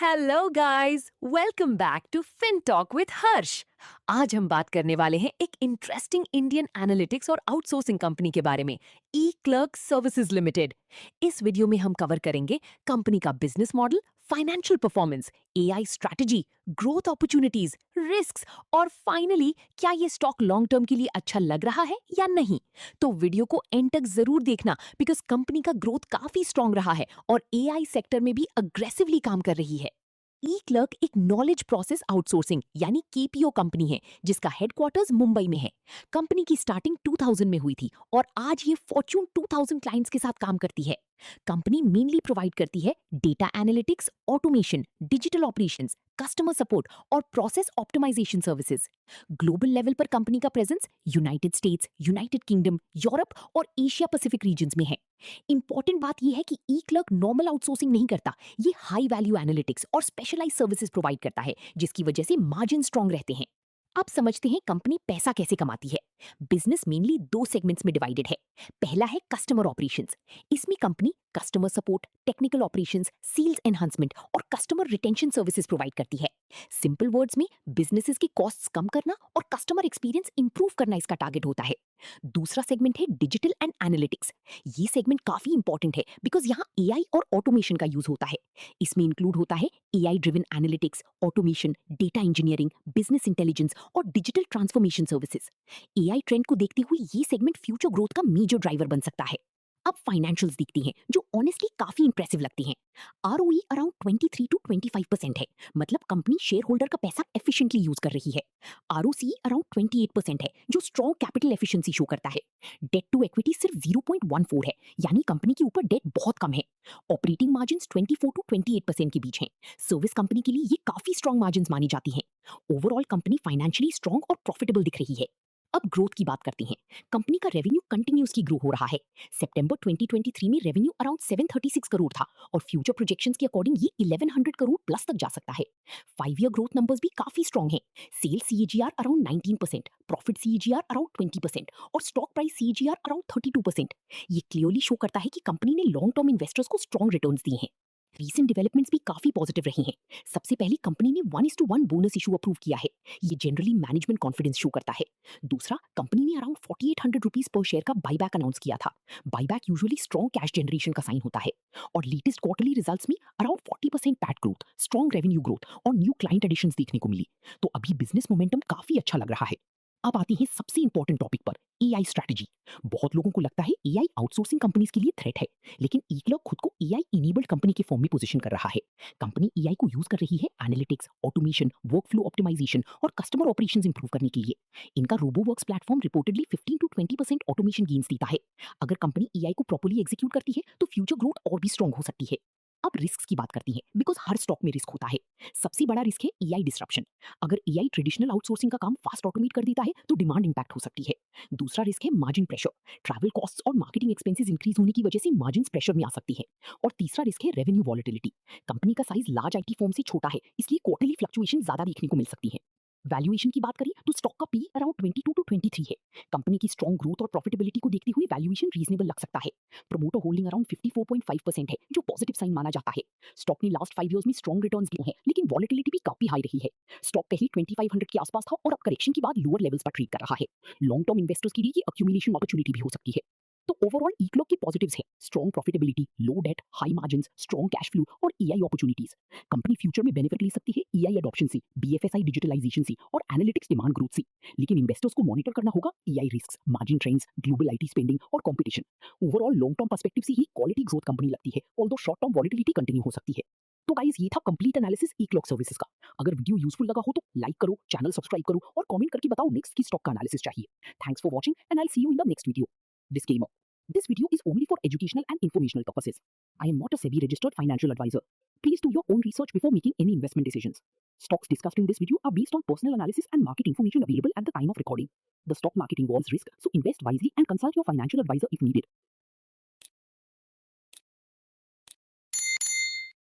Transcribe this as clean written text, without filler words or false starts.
Hello guys, welcome back to fin talk with Harsh. आज हम बात करने वाले हैं एक इंटरेस्टिंग इंडियन एनालिटिक्स और आउटसोर्सिंग कंपनी के बारे में, ई क्लर्क सर्विसेज लिमिटेड। इस वीडियो में हम कवर करेंगे कंपनी का business model, financial performance, AI strategy, growth opportunities, risks और फाइनली क्या ये स्टॉक लॉन्ग टर्म के लिए अच्छा लग रहा है या नहीं। तो वीडियो को एंड तक जरूर देखना बिकॉज कंपनी का ग्रोथ काफी स्ट्रांग रहा है और एआई सेक्टर में भी अग्रेसिवली काम कर रही है। ई क्लर्क एक नॉलेज प्रोसेस आउटसोर्सिंग यानी केपीओ कंपनी है जिसका हेडक्वार्टर्स मुंबई में है। कंपनी की स्टार्टिंग 2000 में हुई थी और आज ये फॉर्च्यून 2000 क्लाइंट्स के साथ काम करती है। कंपनी मेनली प्रोवाइड करती है data analytics, automation, digital operations, customer support और process optimisation services. Global level पर कंपनी का presence United States, United Kingdom, Europe और एशिया पैसिफिक रीजन्स में है। इंपॉर्टेंट बात यह है कि ई क्लर्क नॉर्मल आउटसोर्सिंग नहीं करता, ये हाई वैल्यू एनालिटिक्स और स्पेशलाइज सर्विसेज प्रोवाइड करता है जिसकी वजह से मार्जिन स्ट्रांग रहते हैं। अब समझते हैं कंपनी पैसा कैसे कमाती है। बिजनेस मेनली दो सेगमेंट्स में डिवाइडेड है। पहला है कस्टमर ऑपरेशंस। इसमें company customer support, technical operations, sales enhancement और कस्टमर रिटेंशन सर्विसेज प्रोवाइड करती है। सिंपल वर्ड्स में बिजनेसेस की कॉस्ट्स कम करना और कस्टमर एक्सपीरियंस इंप्रूव करना इसका टारगेट होता है। दूसरा सेगमेंट है डिजिटल एंड एनालिटिक्स। ये सेगमेंट काफी इंपॉर्टेंट है बिकॉज यहाँ एआई और ऑटोमेशन का यूज होता है। इसमें इंक्लूड होता है AI driven analytics, automation, data engineering, business intelligence और digital transformation services. AI trend को देखते हुए ये सेगमेंट फ्यूचर ग्रोथ का मेजर ड्राइवर बन सकता है। अब फाइनेंशियल्स दिखती हैं जो ऑनेस्टली काफी इंप्रेसिव लगती हैं। आरओई अराउंड 23 टू 25% है, मतलब कंपनी शेयर होल्डर का पैसा एफिशिएंटली यूज कर रही है। आरओसी अराउंड 28% है जो स्ट्रॉन्ग कैपिटल एफिशिएंसी शो करता है। डेट टू इक्विटी सिर्फ 0.14 है, यानी कंपनी के ऊपर डेट बहुत कम है। ऑपरेटिंग मार्जिन 24 टू 28% के बीच हैं। सर्विस कंपनी के लिए ये काफी स्ट्रॉन्ग मार्जिन मानी जाती हैं। ओवरऑल कंपनी फाइनेंशियली स्ट्रॉन्ग और प्रॉफिटेबल दिख रही है। अब ग्रोथ की बात करते हैं। कंपनी का रेवेन्यू कंटिन्यूसली ग्रो हो रहा है। सितंबर 2023 में रेवेन्यू अराउंड 736 करोड़ था और फ्यूचर प्रोजेक्शंस के अकॉर्डिंग ये 1100 करोड़ प्लस तक जा सकता है। 5 ईयर ग्रोथ नंबर्स भी काफी स्ट्रॉन्ग हैं। Sales CAGR around 19%, profit CAGR around 20% और स्टॉक प्राइस सीएजीआर अराउंड 32%। ये क्लियरली शो करता है कि कंपनी ने लॉन्ग टर्म इन्वेस्टर्स को स्ट्रॉन्ग रिटर्न्स दिए हैं। रीसेंट डेवलपमेंट्स भी काफी पॉजिटिव रही हैं। सबसे पहले कंपनी ने 1:1 बोनस इशू अप्रूव किया है। ये जनरली मैनेजमेंट कॉन्फिडेंस शो करता है। दूसरा, कंपनी ने अराउंड 4800 रुपीज पर शेयर का बायबैक अनाउंस किया था। Buyback usually strong cash generation का साइन होता है। और लेटेस्ट क्वार्टरली रिजल्ट्स में around 40% PAT growth, strong revenue growth और न्यू क्लाइंट एडिशंस देखने को मिली। तो अभी बिजनेस मोमेंटम काफी अच्छा लग रहा है। अब आती है सबसे इंपॉर्टेंट टॉपिक पर, एआई स्ट्रैटेजी। बहुत लोगों को लगता है एआई आउटसोर्सिंग कंपनीज के लिए थ्रेट है, लेकिन ईक्लर्क खुद को एआई इनेबल्ड कंपनी के फॉर्म में पोजीशन कर रहा है। कंपनी एआई को यूज कर रही है एनालिटिक्स, ऑटोमेशन, वर्कफ्लो ऑप्टिमाइजेशन और कस्टमर ऑपरेशंस इंप्रूव करने के लिए। इनका roboworks platform reportedly 15 to 20% automation gains देता है। अगर कंपनी एआई को प्रॉपर्ली एग्जीक्यूट करती है तो फ्यूचर ग्रोथ और भी स्ट्रॉन्ग हो सकती है। अब रिस्क की बात करती है बिकॉज हर स्टॉक में रिस्क होता है। सबसे बड़ा रिस्क है एआई डिस्ट्रप्शन। अगर एआई ट्रेडिशनल आउटसोर्सिंग का काम फास्ट ऑटोमेट कर देता है तो डिमांड इंपैक्ट हो सकती है। दूसरा रिस्क है मार्जिन प्रेशर। ट्रैवल कॉस्ट्स और मार्केटिंग एक्सपेंसेस इंक्रीज होने की वजह से मार्जिन प्रेशर में आ सकती है। और तीसरा रिस्क है रेवेन्यू वॉलेटिलिटी। कंपनी का साइज लार्ज आईटी फर्म से छोटा है, इसलिए क्वार्टरली फ्लक्चुएशन ज्यादा देखने को मिल सकती है। वैल्यूएशन की बात करें तो स्टॉक का पी अराउंड 22 टू 23 है। कंपनी की स्ट्रॉन्ग ग्रोथ और प्रॉफिटेबिलिटी को देखते हुए वैल्यूएशन रीजनेबल लग सकता है। प्रमोटर होल्डिंग अराउंड 54.5% है जो पॉजिटिव साइन माना जाता है। स्टॉक ने लास्ट 5 ईयर्स में स्ट्रॉन्ग रिटर्न्स दिए हैं, लेकिन वॉलेटिलिटी भी काफी हाई रही है। स्टॉक पहले 2500 के आसपास था और अब करेक्शन के बाद लोअर लेवल्स पर ट्रेड कर रहा है। लॉन्ग टर्म इन्वेस्टर्स के लिए ये अक्यूमुलेशन अपॉर्चुनिटी भी हो सकती है। तो ओवरऑल ईक्लॉक के पॉजिटिव्स है strong profitability, low debt, high margins, strong cash flow और एआई अपॉर्चुनिटीज। कंपनी फ्यूचर में बेनिफिट ले सकती है एआई अडॉप्शन से, बीएफएसआई डिजिटलाइजेशन से और एनालिटिक्स डिमांड ग्रोथ से। लेकिन इन्वेस्टर्स को मॉनिटर करना होगा AI risk, margin trends, global IT spending और competition. Overall long term perspective से ही क्वालिटी ग्रोथ कंपनी लगती है, although short term volatility continue हो सकती है। तो गाइस, ये था कंप्लीट एनालिसिस ईक्लॉक सर्विसेज का। अगर वीडियो यूजफुल लगा हो तो लाइक करो, चैनल सब्सक्राइब करो और कमेंट करके बताओ नेक्स्ट की स्टॉक का एनालिसिस चाहिए। Thanks for watching and I will see you in the next video. Disclaimer: this video is only for educational and informational purposes. I am not a SEBI registered financial advisor. Please do your own research before making any investment decisions. Stocks discussed in this video are based on personal analysis and market information available at the time of recording. The stock market involves risk, so invest wisely and consult your financial advisor if needed.